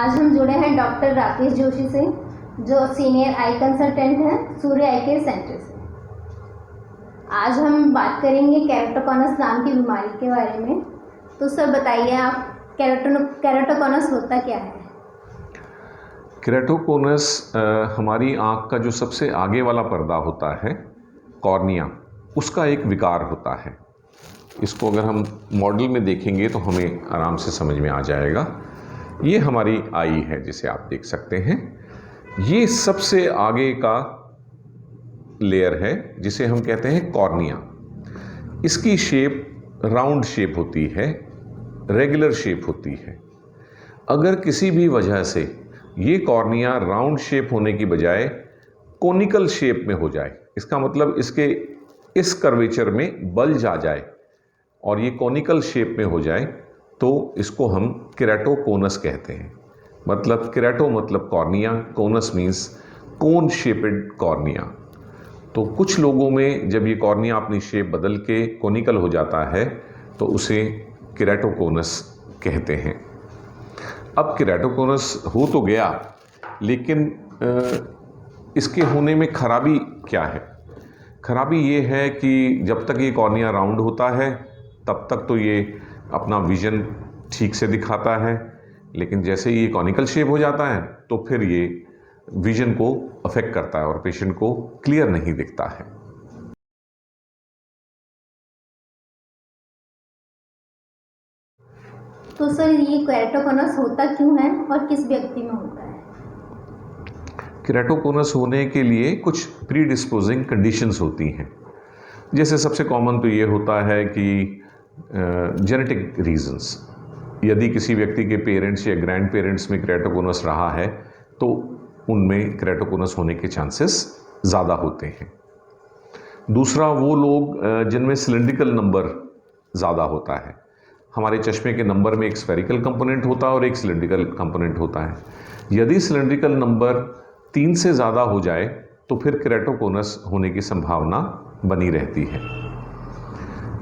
आज हम जुड़े हैं डॉक्टर राकेश जोशी से, जो सीनियर आई कंसल्टेंट हैं सूर्य आई केयर सेंटर से। आज हम बात करेंगे केराटोकॉनस नाम की बीमारी के बारे में। तो सर बताइए आप, केराटोकॉनस होता क्या है? केराटोकॉनस हमारी आँख का जो सबसे आगे वाला पर्दा होता है, कॉर्निया, उसका एक विकार होता है। इसको अगर हम मॉडल में देखेंगे तो हमें आराम से समझ में आ जाएगा। ये हमारी आई है जिसे आप देख सकते हैं। ये सबसे आगे का लेयर है जिसे हम कहते हैं कॉर्निया। इसकी शेप राउंड शेप होती है, रेगुलर शेप होती है। अगर किसी भी वजह से ये कॉर्निया राउंड शेप होने की बजाय कोनिकल शेप में हो जाए, इसका मतलब इसके इस कर्वेचर में बल्ज आ जाए और ये कोनिकल शेप में हो जाए, तो इसको हम केराटोकॉनस कहते हैं। मतलब केराटो मतलब कॉर्निया, कोनस मीन्स कोन शेपेड कॉर्निया। तो कुछ लोगों में जब ये कॉर्निया अपनी शेप बदल के कोनिकल हो जाता है तो उसे केराटोकॉनस कहते हैं। अब केराटोकॉनस हो तो गया, लेकिन इसके होने में खराबी क्या है? खराबी ये है कि जब तक ये कॉर्निया राउंड होता है तब तक तो ये अपना विज़न ठीक से दिखाता है, लेकिन जैसे ये कॉनिकल शेप हो जाता है तो फिर ये विज़न को अफेक्ट करता है और पेशेंट को क्लियर नहीं दिखता है। तो सर ये केराटोकॉनस होता क्यों है और किस व्यक्ति में होता है? केराटोकॉनस होने के लिए कुछ प्री डिस्पोजिंग कंडीशंस होती हैं। जैसे सबसे कॉमन तो ये होता है कि जेनेटिक रीजंस, यदि किसी व्यक्ति के पेरेंट्स या ग्रैंड पेरेंट्स में केराटोकॉनस रहा है तो उनमें केराटोकॉनस होने के चांसेस ज़्यादा होते हैं। दूसरा, वो लोग जिनमें सिलिंड्रिकल नंबर ज़्यादा होता है। हमारे चश्मे के नंबर में एक स्फेरिकल कंपोनेंट होता है और एक सिलिंड्रिकल कंपोनेंट होता है। यदि सिलिंड्रिकल नंबर 3 से ज़्यादा हो जाए तो फिर केराटोकॉनस होने की संभावना बनी रहती है।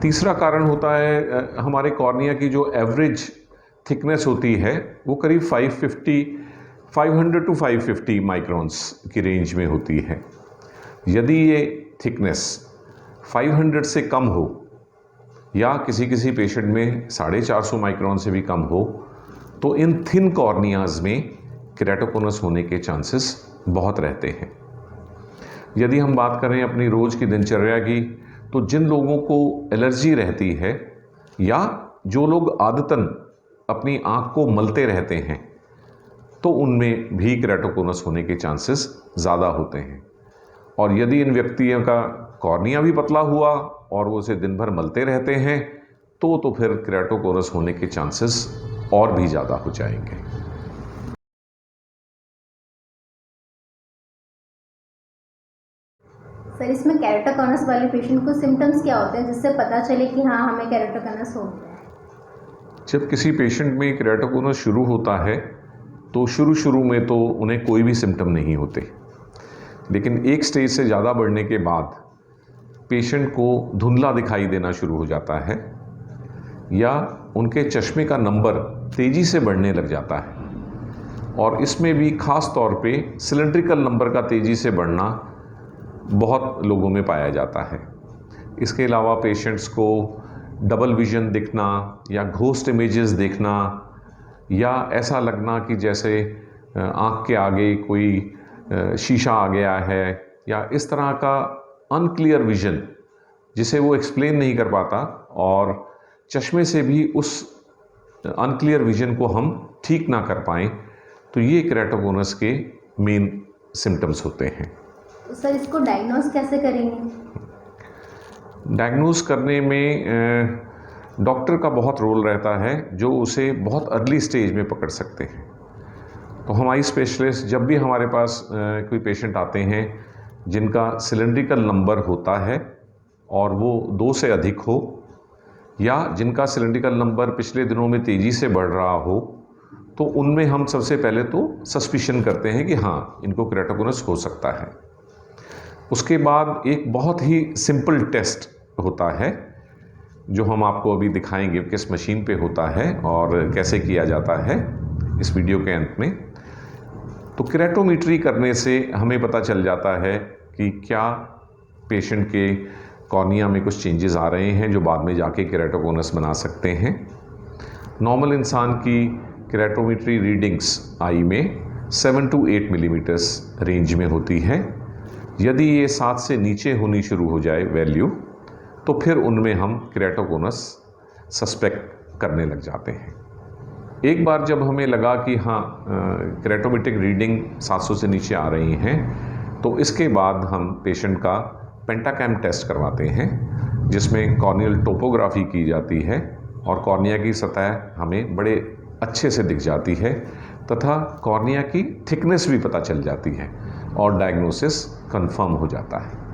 तीसरा कारण होता है हमारे कॉर्निया की जो एवरेज थिकनेस होती है वो करीब 500 टू 550 माइक्रोन्स की रेंज में होती है। यदि ये थिकनेस 500 से कम हो या किसी पेशेंट में 450 माइक्रोन से भी कम हो तो इन थिन कॉर्नियाज में केराटोकॉनस होने के चांसेस बहुत रहते हैं। यदि हम बात करें अपनी रोज़ की दिनचर्या की, तो जिन लोगों को एलर्जी रहती है या जो लोग आदतन अपनी आँख को मलते रहते हैं तो उनमें भी केराटोकॉनस होने के चांसेस ज़्यादा होते हैं। और यदि इन व्यक्तियों का कॉर्निया भी पतला हुआ और वो उसे दिन भर मलते रहते हैं तो फिर केराटोकॉनस होने के चांसेस और भी ज़्यादा हो जाएंगे। सर इसमें केराटोकॉनस वाले पेशेंट को सिम्टम्स क्या होते हैं जिससे पता चले कि हाँ हमें केराटोकॉनस हो गया है? जब किसी पेशेंट में केराटोकॉनस शुरू होता है तो शुरू में तो उन्हें कोई भी सिम्टम नहीं होते, लेकिन एक स्टेज से ज़्यादा बढ़ने के बाद पेशेंट को धुंधला दिखाई देना शुरू हो जाता है या उनके चश्मे का नंबर तेज़ी से बढ़ने लग जाता है। और इसमें भी ख़ास तौर पे सिलिंड्रिकल नंबर का तेज़ी से बढ़ना बहुत लोगों में पाया जाता है। इसके अलावा पेशेंट्स को डबल विज़न दिखना या घोस्ट इमेजेस देखना या ऐसा लगना कि जैसे आँख के आगे कोई शीशा आ गया है या इस तरह का अनक्लियर विज़न जिसे वो एक्सप्लेन नहीं कर पाता, और चश्मे से भी उस अनक्लियर विज़न को हम ठीक ना कर पाएँ, तो ये केराटोकॉनस के मेन सिम्टम्स होते हैं। तो सर इसको डायग्नोज कैसे करेंगे? डायग्नोज करने में डॉक्टर का बहुत रोल रहता है, जो उसे बहुत अर्ली स्टेज में पकड़ सकते हैं। तो हमारी स्पेशलिस्ट जब भी हमारे पास कोई पेशेंट आते हैं जिनका सिलिंड्रिकल नंबर होता है और वो 2 से अधिक हो, या जिनका सिलिंड्रिकल नंबर पिछले दिनों में तेज़ी से बढ़ रहा हो, तो उनमें हम सबसे पहले तो सस्पिशन करते हैं कि हाँ इनको केराटोकॉनस हो सकता है। उसके बाद एक बहुत ही सिंपल टेस्ट होता है जो हम आपको अभी दिखाएंगे किस मशीन पे होता है और कैसे किया जाता है। इस वीडियो के अंत में। तो केरेटोमेट्री करने से हमें पता चल जाता है कि क्या पेशेंट के कॉर्निया में कुछ चेंजेस आ रहे हैं जो बाद में जाके केरेटोकोनस बना सकते हैं। नॉर्मल इंसान की केरेटोमेट्री रीडिंग्स आई में 7 to 8 मिलीमीटर्स रेंज में होती है। यदि ये 7 से नीचे होनी शुरू हो जाए वैल्यू, तो फिर उनमें हम केरेटोकोनस सस्पेक्ट करने लग जाते हैं। एक बार जब हमें लगा कि हाँ केरेटोमेट्रिक रीडिंग 700 से नीचे आ रही हैं, तो इसके बाद हम पेशेंट का पेंटाकैम टेस्ट करवाते हैं, जिसमें कॉर्नियल टोपोग्राफी की जाती है और कॉर्निया की सतह हमें बड़े अच्छे से दिख जाती है तथा कॉर्निया की थिकनेस भी पता चल जाती है और डायग्नोसिस कंफर्म हो जाता है।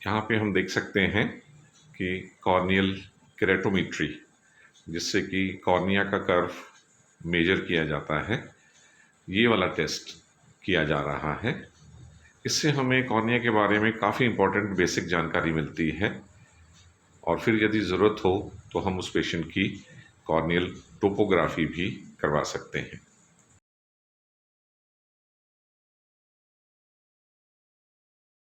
यहाँ पे हम देख सकते हैं कि कॉर्नियल केरेटोमेट्री, जिससे कि कॉर्निया का कर्व मेजर किया जाता है, ये वाला टेस्ट किया जा रहा है। इससे हमें कॉर्निया के बारे में काफ़ी इम्पोर्टेंट बेसिक जानकारी मिलती है और फिर यदि ज़रूरत हो तो हम उस पेशेंट की कॉर्नियल टोपोग्राफी भी करवा सकते हैं।